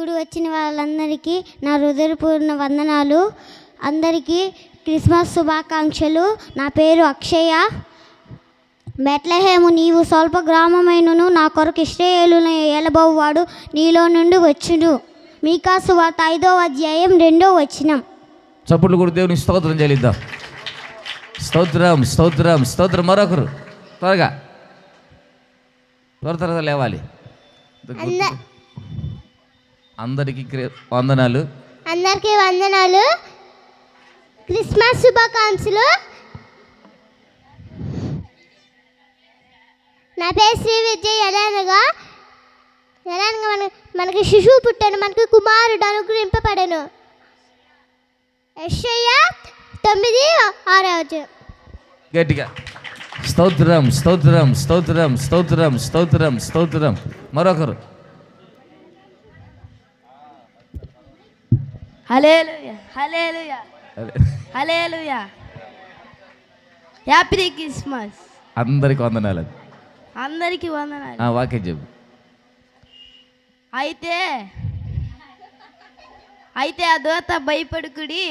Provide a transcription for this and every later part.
కూడి వచ్చిన వాళ్ళందరికీ నా హృదయపూర్ణ వందనాలు. అందరికీ క్రిస్మస్ శుభాకాంక్షలు. నా పేరు అక్షయ. బెత్లెహేము, నీవు స్వల్ప గ్రామమైనను నా కొరకు ఇశ్రాయేలును ఏలబోవాడు నీలో నుండి వచ్చును. మీకా సువార్త 5వ అధ్యాయం 2వ వచనం. చప్పుళ్ళు కూడా దేవుని స్తోత్రం చెల్లిద్దాం. స్తోత్రం స్తోత్రం స్తోత్రం. మరొకరు త్వరగా త్వరగా లేవాలి. అందరికీ వందనాలు. అందరికీ వందనాలు. క్రిస్మస్ శుభాకాంక్షలు. నా పేరు శ్రీ విజయ్. ఎలానగా మనకి శిశువు పుట్టాను, మనకి కుమారుడు అనుగ్రహింపబడెను. యెషయా 9:6. గట్టిగా స్తోత్రం స్తోత్రం స్తోత్రం స్తోత్రం స్తోత్రం స్తోత్రం. మరొకరు హల్లెలూయా హల్లెలూయా హల్లెలూయా. Happy Christmas. అందరికి వందనాలు. అందరికీ వందనాలు. వాక్యం చెప్పు. అయితే ఆ దూత భయపడుకుడి,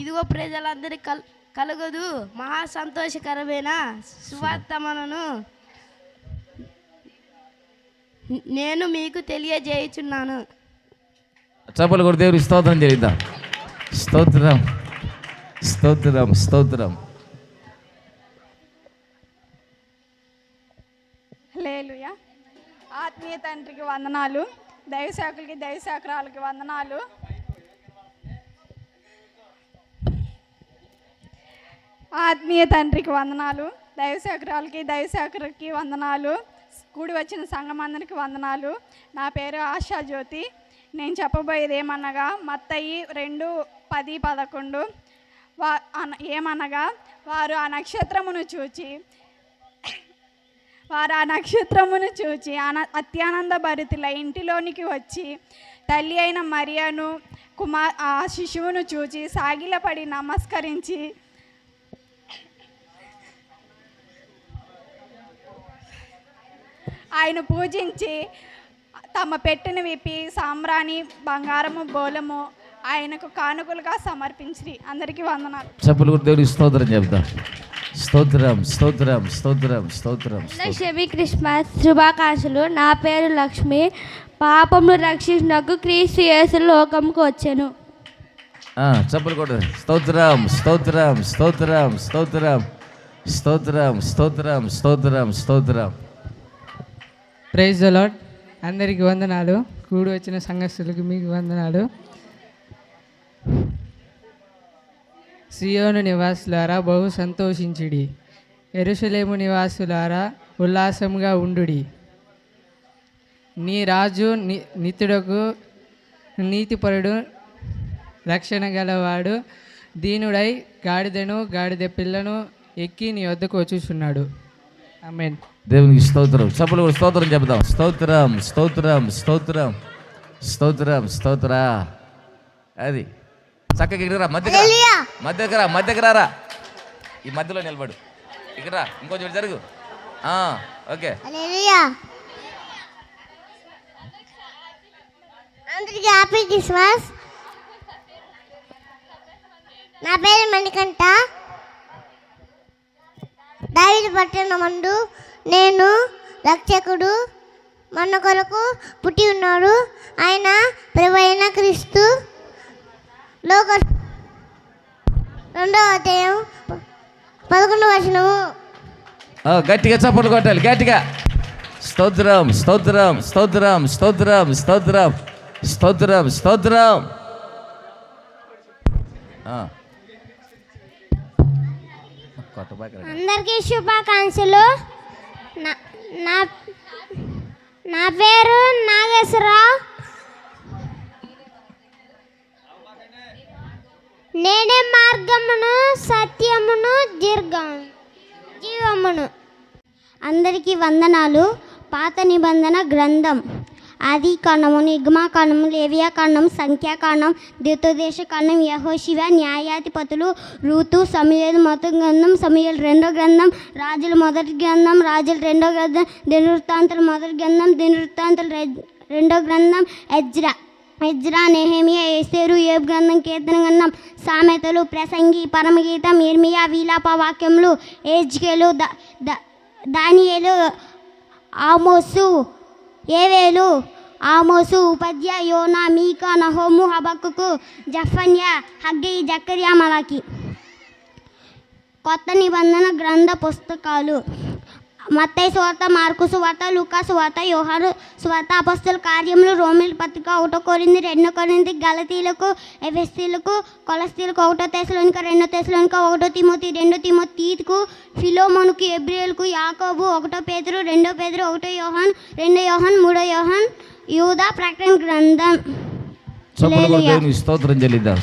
ఇదిగో ప్రజలందరి కలుగదు మహా సంతోషకరమైన సువార్తను నేను మీకు తెలియజేయుచున్నాను. చప్పలు కూడా దేవుడి స్తోత్రం చేద్దాం. స్తోత్రం స్తోత్రం స్తోత్రం. హల్లెలూయా. ఆత్మీయ తండ్రికి వందనాలు. దైవసేవకులకి దైవసేవకురాలకి వందనాలు. ఆత్మీయ తండ్రికి వందనాలు. దైవసేవకురాలకి దైవసేవకులకి వందనాలు. కూడి వచ్చిన సంఘం అందరికి వందనాలు. నా పేరు ఆశా జ్యోతి. నేను చెప్పబోయేది ఏమనగా మత్తయి 2:10-11. ఏమనగా వారు ఆ నక్షత్రమును చూచి అత్యానంద భరితుల ఇంటిలోనికి వచ్చి తల్లి అయిన మరియను ఆ శిశువును చూచి సాగిలపడి నమస్కరించి ఆయన పూజించి తమ పెట్టెను విప్పి సాంబ్రాణి, బంగారము, బోలము ఆయనకు కానుకలుగా సమర్పించి. అందరికీ వందనాలు. చెప్పులు కూడా దేవుడికి స్తోత్రం చెప్తాం. స్తోత్రం స్తోత్రం స్తోత్రం స్తోత్రం. శుభ క్రిస్మస్ శుభాకాంక్షలు. నా పేరు లక్ష్మి. పాపమును రక్షించుటకు క్రీస్తు యేసు లోకముకు వచ్చెను. చెప్పులు కూడా స్తోత్రం స్తోత్రం స్తోత్రం స్తోత్రం స్తోత్రం స్తోత్రం స్తోత్రం స్తోత్రం. Praise the Lord. అందరికీ వందనాలు. కూడి వచ్చిన సంఘస్థులకు మీకు వందనాలు. సియోను నివాసులారా బహు సంతోషించుడి, యెరూషలేము నివాసులారా ఉల్లాసంగా ఉండుడి. నీ రాజు నిత్యుడకు నీతిపరుడు రక్షణ గలవాడు దీనుడై గాడిదను గాడిద పిల్లను ఎక్కి నీ వద్దకు వచ్చుచున్నాడు. ఆమేన్. దేవునికి స్తోత్రం. చప్పులు కూడా స్తోత్రం చెప్దాం. స్తోత్రం స్తోత్రం స్తోత్రం స్తోత్రం స్తోత్ర. అది చక్కగా ఇక్కడ రా, మధ్యకి రారా. ఈ మధ్యలో నిలబడు. ఇక్కడ ఇంకొంచెం జరుగు. ఓకే. అందరికీ హ్యాపీ క్రిస్మస్. నా పేరు మణికంఠ. దావీదు పట్టణమందు నేను రక్షకుడు మన కొరకు పుట్టి ఉన్నాడు. ఆయన ప్రభు అయిన క్రీస్తు. లోక 2వ అధ్యాయం 11వ వచనము. గట్టిగా చప్పట్లు కొట్టాలి, గట్టిగా. స్తోత్రం స్తోత్రం స్తోత్రం స్తోత్రం స్తోత్రం స్తోత్రం స్తోత్రం. అందరికీ శుభాకాంక్షలు. నా పేరు నాగేశ్వరరావు. నేనే మార్గమును సత్యమును జీవమును. అందరికీ వందనాలు. పాత నిబంధన గ్రంథం ఆది కాండము, నిర్గమాకాండము, లేవియాకాండం, సంఖ్యాకాండం, ద్వితోపదేశకాండం, యెహోషువ, న్యాయాధిపతులు, రూతు, సమూయేలు మొదటి గ్రంథం, సమూయేలు రెండో గ్రంథం, రాజుల మొదటి గ్రంథం, రాజుల రెండో గ్రంథం, దినవృత్తాంతాలు మొదటి గ్రంథం, దినవృత్తాంతాలు రెండో గ్రంథం, ఎజ్రా, నెహెమియా, ఎస్తేరు, యోబు గ్రంథం, కీర్తన గ్రంథం, సామెతలు, ప్రసంగి, పరమగీతం, ఇర్మియా, విలాప వాక్యములు, ఎజ్కేలు, దానియేలు, ఆమోసు, ఏవేలు, ఆమోసు, ఉపద్య, యోనా, మీకా, నహోము, హబక్కుకు, జఫన్యా, హగ్గయి, జకర్యా, మలాకి. కొత్త నిబంధన గ్రంథ పుస్తకాలు: మత్తయి సువార్త, మార్కు సువార్త, లూకా సువార్త, యోహాను సువార్త, అపొస్తలుల కార్యములు, రోమీయుల పత్రిక, 1 కొరింథీ, 2 కొరింథీ, గలతీయులకు, ఎఫెసీయులకు, కొలస్సీయులకు, 1 తెస్సలోనిక, 2 తెస్సలోనిక, 1 తిమోతి, 2 తిమోతి, తీతుకు, ఫిలోమోనుకు, హెబ్రీయులకు, యాకోబు, 1 పేతురు, 2 పేతురు, 1 యోహాను, 2 యోహాను, 3 యోహాను, యూదా, ప్రకటన గ్రంథం. చప్పట్లు కొట్టి దేవునికి స్తోత్రం చెల్లిద్దాం.